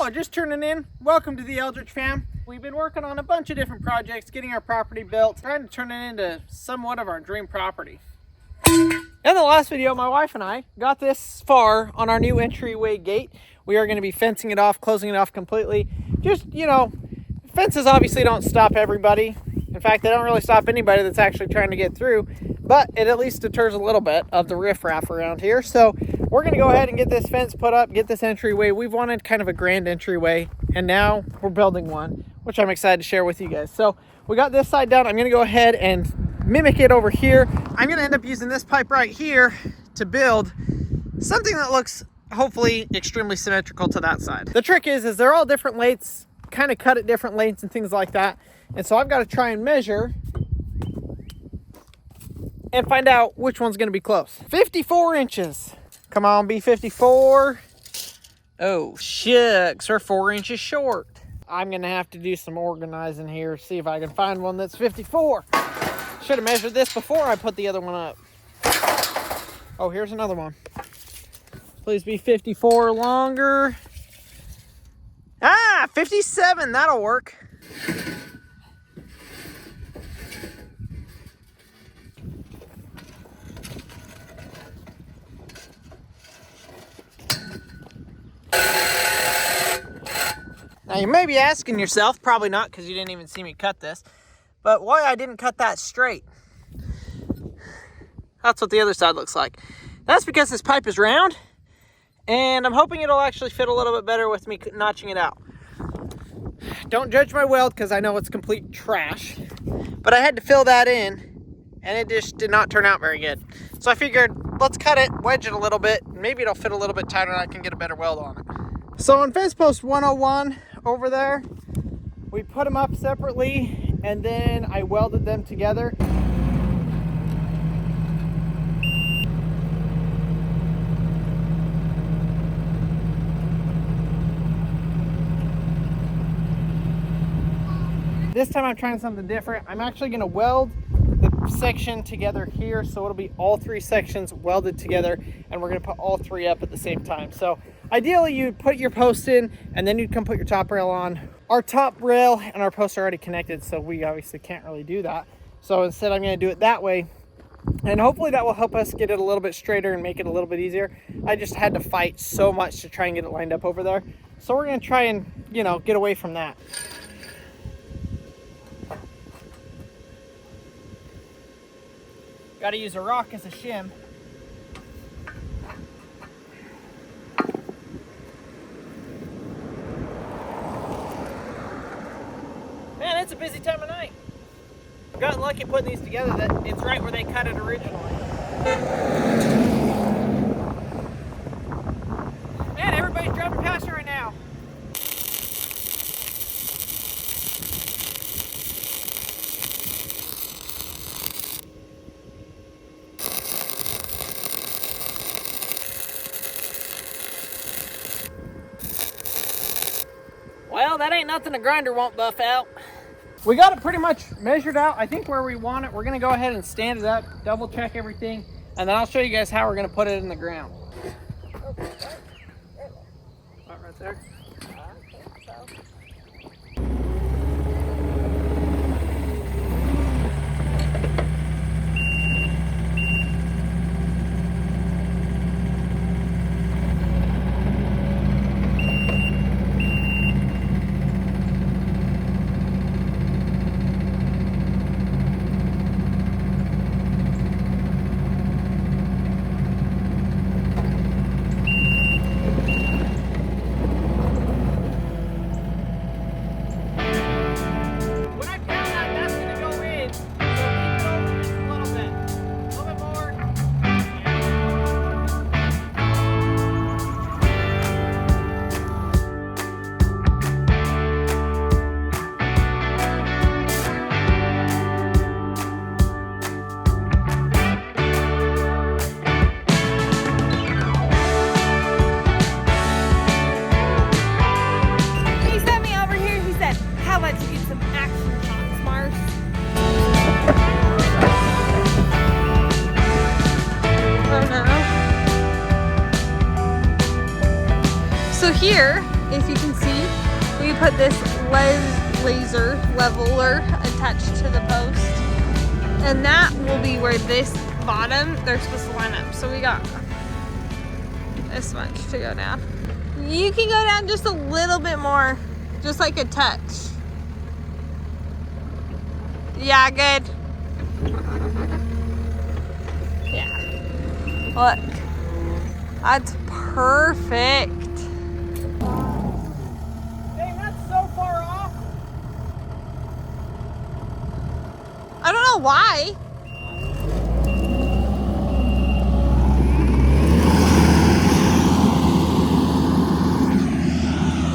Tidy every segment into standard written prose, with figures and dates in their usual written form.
or just tuning in, welcome to the Eldredge Fam. We've been working on a bunch of different projects, getting our property built, trying to turn it into somewhat of our dream property. In the last video, my wife and I got this far on our new entryway gate. We are going to be fencing it off, closing it off completely. Just, you know, fences obviously don't stop everybody. In fact, they don't really stop anybody that's actually trying to get through, but it at least deters a little bit of the riffraff around here. So we're going to go ahead and get this fence put up, get this entryway. We've wanted kind of a grand entryway, and now we're building one, which I'm excited to share with you guys. So we got this side down. I'm going to go ahead and mimic it over here. I'm going to end up using this pipe right here to build something that looks hopefully extremely symmetrical to that side. The trick is they're all different lengths, kind of cut at different lengths and things like that. And so I've got to try and measure and find out which one's going to be close. 54 inches. Come on, be 54. Oh, shucks, we're 4 inches short. I'm going to have to do some organizing here, see if I can find one that's 54. Should have measured this before I put the other one up. Oh, here's another one. Please be 54 longer. Ah, 57, that'll work. Now you may be asking yourself, probably not because you didn't even see me cut this, but why I didn't cut that straight. That's what the other side looks like. That's because this pipe is round, and I'm hoping it'll actually fit a little bit better with me notching it out. Don't judge my weld because I know it's complete trash, but I had to fill that in, and it just did not turn out very good. So I figured, let's cut it, wedge it a little bit, maybe it'll fit a little bit tighter and I can get a better weld on it. So on fence post 101 over there, we put them up separately and then I welded them together. This time I'm trying something different. I'm actually going to weld the section together here, so it'll be all three sections welded together, and we're going to put all three up at the same time. So ideally you'd put your post in and then you'd come put your top rail on. Our top rail and our posts are already connected, so we obviously can't really do that. So instead I'm going to do it that way, and hopefully that will help us get it a little bit straighter and make it a little bit easier. I just had to fight so much to try and get it lined up over there, so we're going to try and, you know, get away from that. Got to use a rock as a shim. Man, it's a busy time of night. Got lucky putting these together that it's right where they cut it originally. Man, everybody's driving past you right now. Well, that ain't nothing a grinder won't buff out. We got it pretty much measured out. I think where we want it, we're gonna go ahead and stand it up, double check everything, and then I'll show you guys how we're gonna put it in the ground. Right there. I think so. So here, if you can see, put this laser leveler attached to the post. And that will be where this bottom, they're supposed to line up. So we got this much to go down. You can go down just a little bit more, just like a touch. Yeah, good. Yeah. Look. That's perfect. Dang, that's so far off. I don't know why.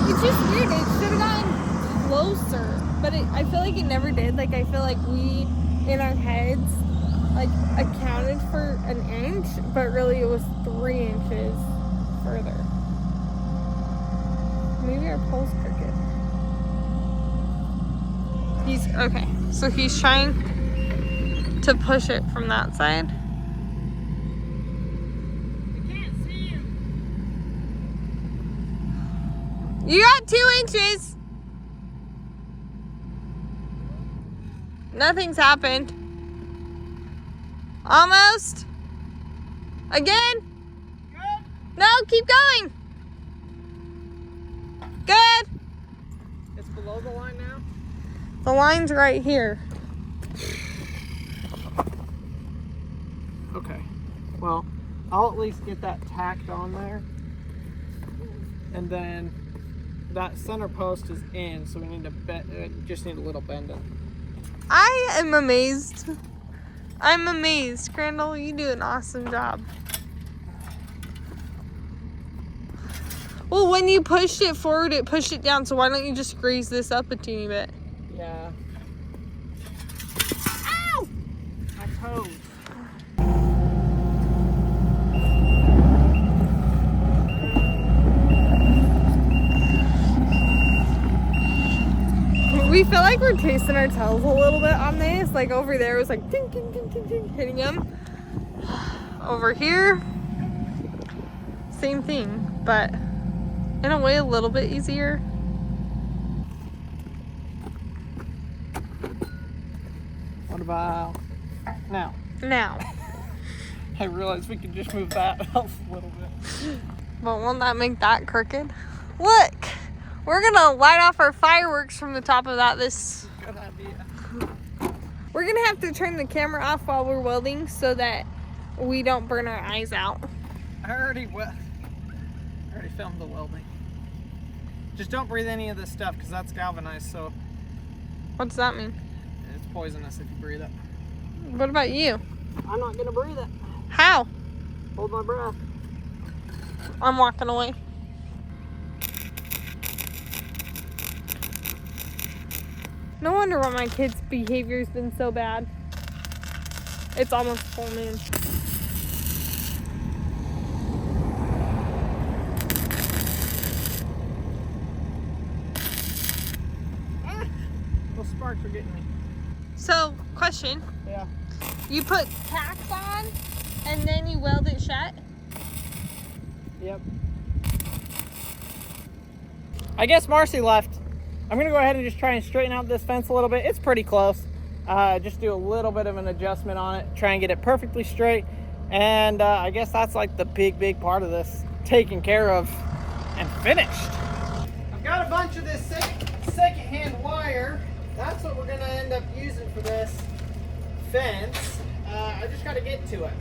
It's just weird. It should have gotten closer, but I feel like it never did. Like, I feel like we, in our heads, like, accounted for an inch, but really it was 3 inches further. Maybe our pole's crooked. Okay, so he's trying to push it from that side. I can't see you. You got 2 inches. Nothing's happened. Almost. Again. Good. No, keep going. Good. It's below the line now. The line's right here. Okay. Well, I'll at least get that tacked on there. And then that center post is in, so we need to just need a little bending. I am amazed. I'm amazed. Crandall, you do an awesome job. Well, when you pushed it forward, it pushed it down, so why don't you just grease this up a teeny bit? Yeah. Ow! My toes. We feel like we're tasting our toes a little bit on this. Like over there, it was like ding, ding, ding, ding, ding, hitting them. Over here, same thing, but in a way a little bit easier. What about now? Now. I realized we could just move that up a little bit. But won't that make that crooked? Look! We're gonna light off our fireworks from the top of that. Good idea. We're gonna have to turn the camera off while we're welding so that we don't burn our eyes out. I already filmed the welding. Just don't breathe any of this stuff because that's galvanized, so What does that mean? it's poisonous if you breathe it. What about you? I'm not gonna breathe it. How? Hold my breath. I'm walking away. No wonder why my kid's behavior's been so bad. It's almost full moon. Those sparks are getting me. So, question. Yeah. You put tacks on and then you weld it shut? Yep. I guess Marcy left. I'm gonna go ahead and just try and straighten out this fence a little bit. It's pretty close. Just do a little bit of an adjustment on it, try and get it perfectly straight. And I guess that's like the big part of this taken care of and finished. I've got a bunch of this second-hand wire. That's what we're gonna end up using for this fence. I just gotta get to it.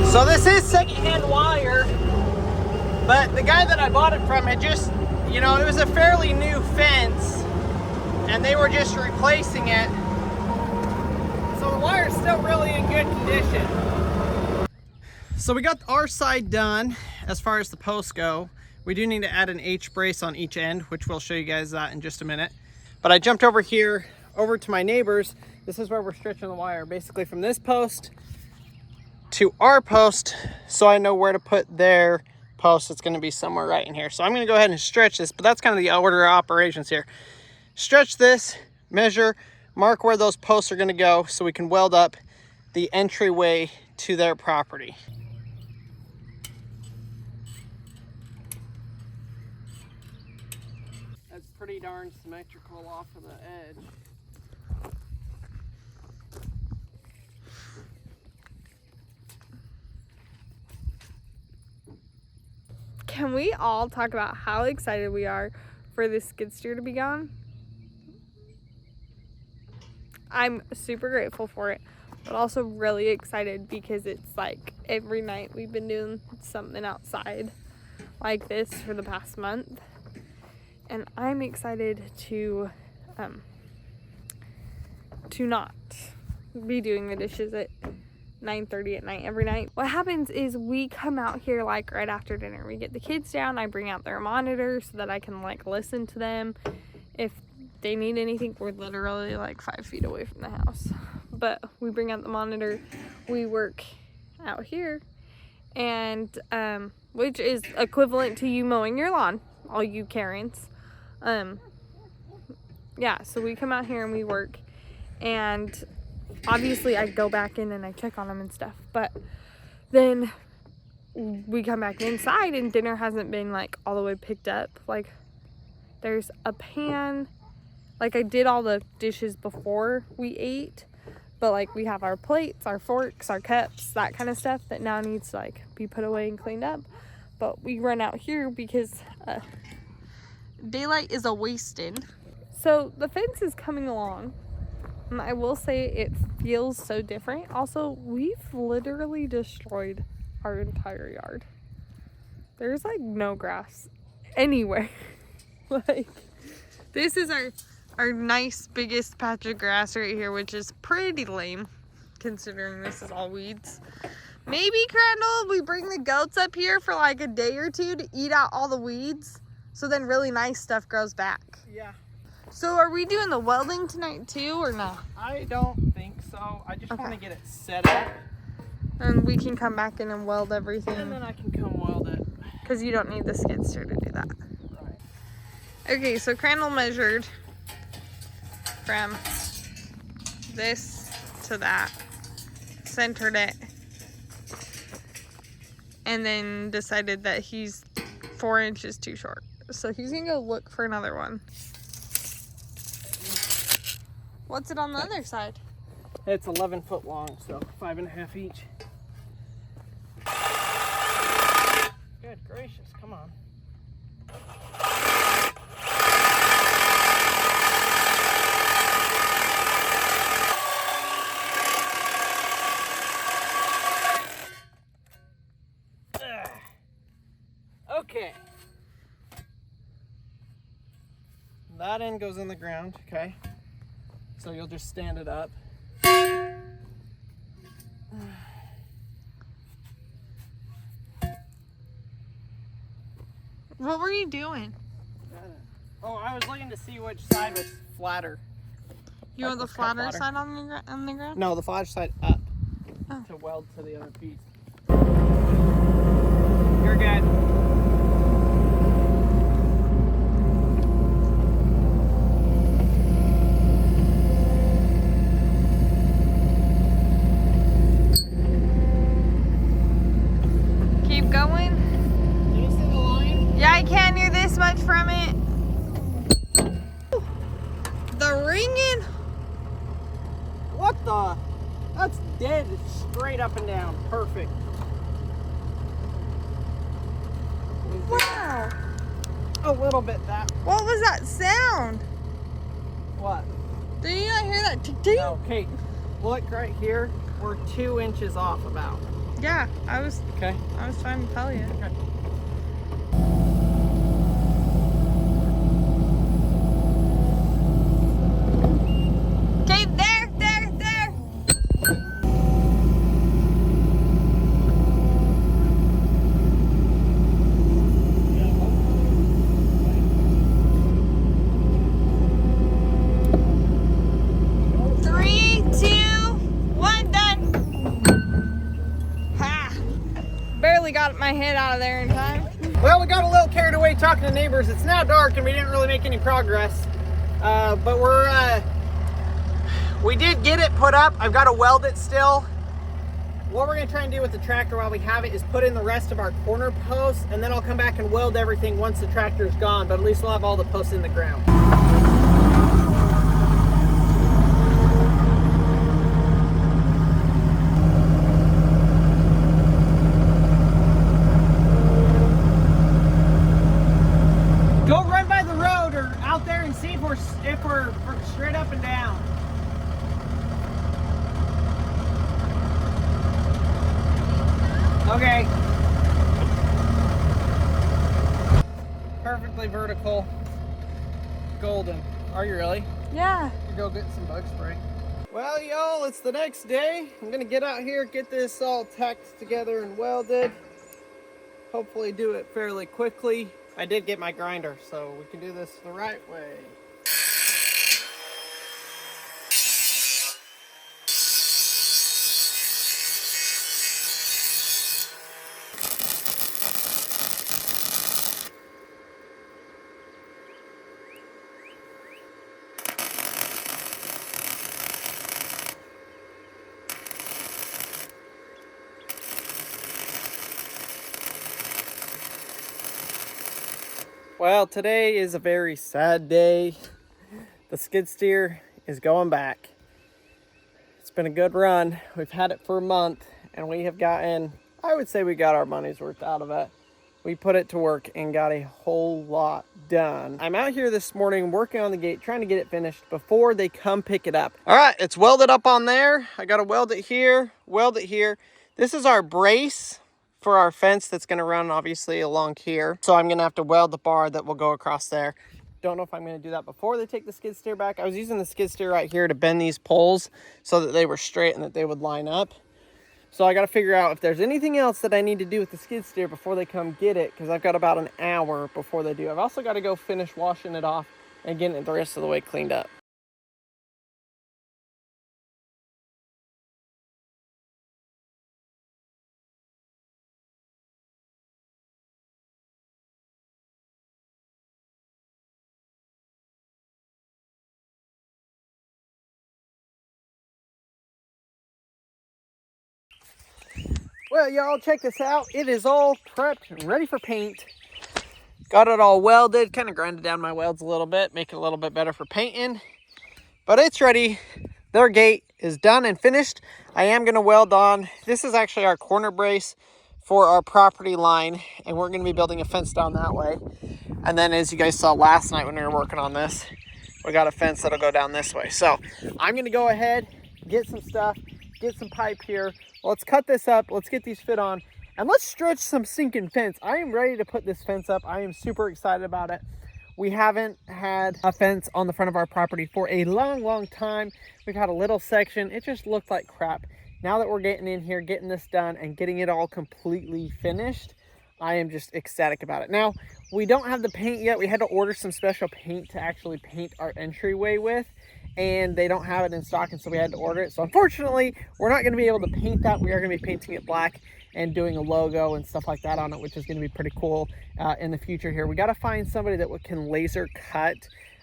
So this is second-hand wire, but the guy that I bought it from had just, you know, it was a fairly new fence and they were just replacing it. So the wire's still really in good condition. So we got our side done as far as the posts go. We do need to add an H brace on each end, which we'll show you guys that in just a minute. But I jumped over here, over to my neighbors. This is where we're stretching the wire, basically from this post to our post, so I know where to put their post. It's gonna be somewhere right in here. So I'm gonna go ahead and stretch this, but that's kind of the order of operations here. Stretch this, measure, mark where those posts are gonna go so we can weld up the entryway to their property. darn symmetrical off of the edge. Can we all talk about how excited we are for this skid steer to be gone? I'm super grateful for it, but also really excited because it's like every night we've been doing something outside like this for the past month. And I'm excited to not be doing the dishes at 9:30 at night every night. What happens is we come out here like right after dinner. We get the kids down. I bring out their monitor so that I can like listen to them if they need anything. We're literally like 5 feet away from the house, but we bring out the monitor. We work out here, and which is equivalent to you mowing your lawn, all you Karens. Yeah, so we come out here and we work, and obviously I go back in and I check on them and stuff, but then we come back inside and dinner hasn't been like all the way picked up. Like there's a pan, like I did all the dishes before we ate, but like we have our plates, our forks, our cups, that kind of stuff that now needs to like be put away and cleaned up. But we run out here because daylight is a wasted. So the fence is coming along. And I will say it feels so different. Also, we've literally destroyed our entire yard. There's like no grass anywhere. Like, this is our nice biggest patch of grass right here, which is pretty lame considering this is all weeds. Maybe, Crandall, we bring the goats up here for like a day or two to eat out all the weeds, so then really nice stuff grows back. Yeah. So are we doing the welding tonight too, or no? I don't think so. I just want to get it set up. And we can come back in and weld everything. And then I can come weld it. Because you don't need the skid steer to do that. Right. Okay, so Crandall measured from this to that, centered it, and then decided that he's 4 inches too short. So he's gonna go look for another one. What's it on the other side? It's 11 foot long, so 5.5 each. Good gracious, come on. Okay. That end goes in the ground, okay? So you'll just stand it up. What were you doing? Oh, I was looking to see which side was flatter. You want the flatter side on the ground? No, the flatter side up. Oh. To weld to the other piece. You're good. Keep going. Can you see the line? Yeah, I can. You're this much from it. The ringing. What the? That's dead straight up and down. Perfect. Wow. A little bit that. What was that sound? What? Did you not hear that tick tick? No, Kate. Look right here. We're 2 inches off about. Yeah, I was Okay. trying to tell you. Okay. Okay, there. Three, two, one, done. Ha! Barely got my head out of there in time. Well, we got a little carried away talking to neighbors. It's now dark and we didn't really make any progress. But we did get it put up. I've got to weld it still. What we're gonna try and do with the tractor while we have it is put in the rest of our corner posts, and then I'll come back and weld everything once the tractor is gone, but at least we'll have all the posts in the ground. Definitely vertical. Golden. Are you really? Yeah. You go get some bug spray. Well, y'all, it's the next day. I'm gonna get out here, get this all tacked together and welded. Hopefully do it fairly quickly. I did get my grinder, so we can do this the right way. Well, today is a very sad day. The skid steer is going back. It's been a good run. We've had it for a month and we have gotten, I would say we got our money's worth out of it. We put it to work and got a whole lot done. I'm out here this morning working on the gate, trying to get it finished before they come pick it up. All right, it's welded up on there. I gotta weld it here, weld it here. This is our brace for our fence that's gonna run obviously along here. So I'm gonna have to weld the bar that will go across there. Don't know if I'm gonna do that before they take the skid steer back. I was using the skid steer right here to bend these poles so that they were straight and that they would line up. So I gotta figure out if there's anything else that I need to do with the skid steer before they come get it, because I've got about an hour before they do. I've also gotta go finish washing it off and getting it the rest of the way cleaned up. Well, y'all, check this out. It is all prepped and ready for paint. Got it all welded, kind of grinded down my welds a little bit, make it a little bit better for painting. But it's ready. Their gate is done and finished. I am gonna weld on, this is actually our corner brace for our property line, and we're gonna be building a fence down that way. And then as you guys saw last night when we were working on this, we got a fence that'll go down this way. So I'm gonna go ahead, get some stuff, get some pipe here. Let's cut this up, let's get these fit on, and let's stretch some sinking fence. I am ready to put this fence up. I am super excited about it. We haven't had a fence on the front of our property for a long time. We've had a little section. It just looked like crap. Now that we're getting in here, getting this done and getting it all completely finished, I am just ecstatic about it. Now, we don't have the paint yet. We had to order some special paint to actually paint our entryway with, and they don't have it in stock, and so we had to order it. So unfortunately, we're not gonna be able to paint that. We are gonna be painting it black and doing a logo and stuff like that on it, which is gonna be pretty cool in the future here. We gotta find somebody that can laser cut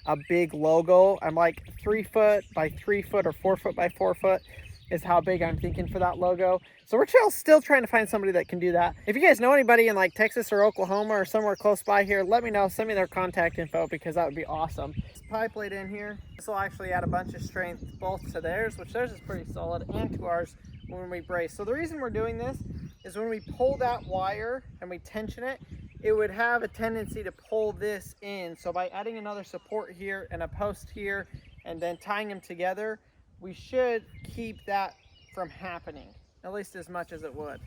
a big logo. I'm like 3 foot by 3 foot or 4 foot by 4 foot is how big I'm thinking for that logo. So we're still trying to find somebody that can do that. If you guys know anybody in like Texas or Oklahoma or somewhere close by here, let me know. Send me their contact info because that would be awesome. This pipe laid in here, this will actually add a bunch of strength both to theirs, which theirs is pretty solid, and to ours when we brace. So the reason we're doing this is when we pull that wire and we tension it, it would have a tendency to pull this in. So by adding another support here and a post here and then tying them together, we should keep that from happening, at least as much as it would.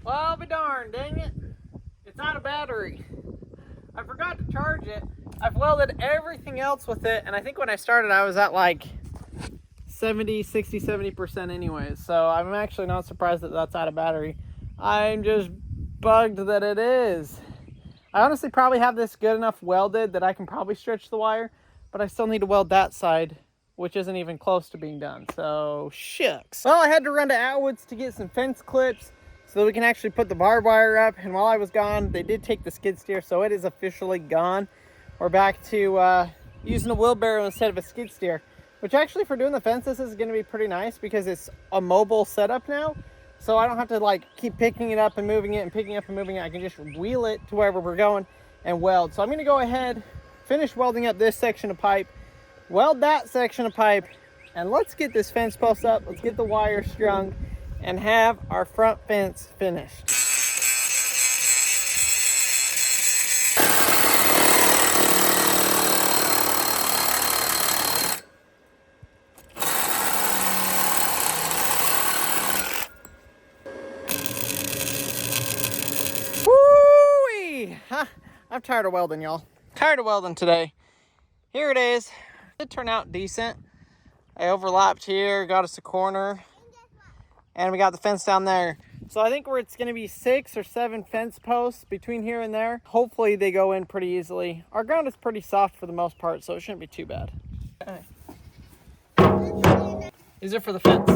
Well, be darned, dang it. It's out of battery. I forgot to charge it. I've welded everything else with it, and I think when I started I was at like 70% anyways. So I'm actually not surprised that that's out of battery. I'm just bugged that it is. I honestly probably have this good enough welded that I can probably stretch the wire, but I still need to weld that side, which isn't even close to being done. So shucks. Well, I had to run to Atwood's to get some fence clips so that we can actually put the barbed wire up. And while I was gone, they did take the skid steer, so it is officially gone. We're back to using a wheelbarrow instead of a skid steer, which actually for doing the fence, this is going to be pretty nice because it's a mobile setup now. So I don't have to like keep picking it up and moving it and picking it up and moving it. I can just wheel it to wherever we're going and weld. So I'm going to go ahead, finish welding up this section of pipe, weld that section of pipe, and let's get this fence post up. Let's get the wire strung and have our front fence finished. I'm tired of welding, y'all. Tired of welding today. Here it is. It turned out decent. I overlapped here, got us a corner, and we got the fence down there. So I think it's going to be 6 or 7 fence posts between here and there. Hopefully they go in pretty easily. Our ground is pretty soft for the most part, so it shouldn't be too bad. Okay. These are for the fence.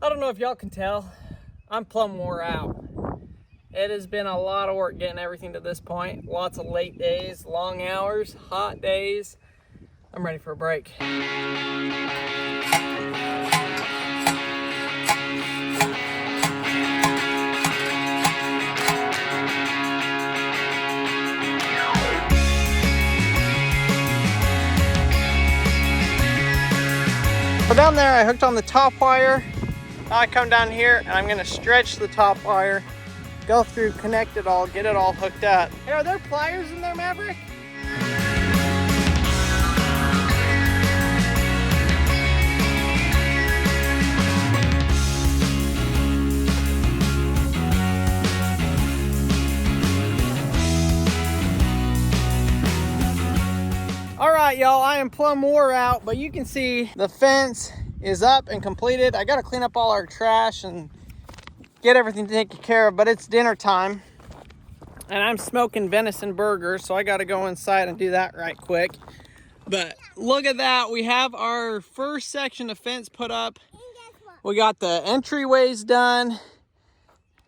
I don't know if y'all can tell, I'm plumb wore out. It has been a lot of work getting everything to this point. Lots of late days, long hours, hot days. I'm ready for a break. So down there I hooked on the top wire. Now I come down here and I'm gonna stretch the top wire, go through, connect it all, get it all hooked up. Hey, are there pliers in there, Maverick? All right, y'all, I am plumb wore out, but you can see the fence is up and completed. I gotta clean up all our trash and get everything taken care of, but it's dinner time and I'm smoking venison burgers, so I gotta go inside and do that right quick. But look at that, we have our first section of fence put up. We got the entryways done.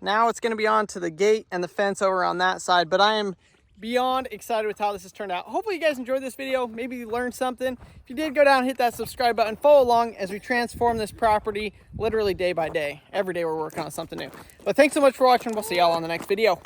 Now it's gonna be on to the gate and the fence over on that side, but I am beyond excited with how this has turned out. Hopefully you guys enjoyed this video. Maybe you learned something. If you did, go down and hit that subscribe button. Follow along as we transform this property literally day by day. Every day we're working on something new. But thanks so much for watching. We'll see y'all on the next video.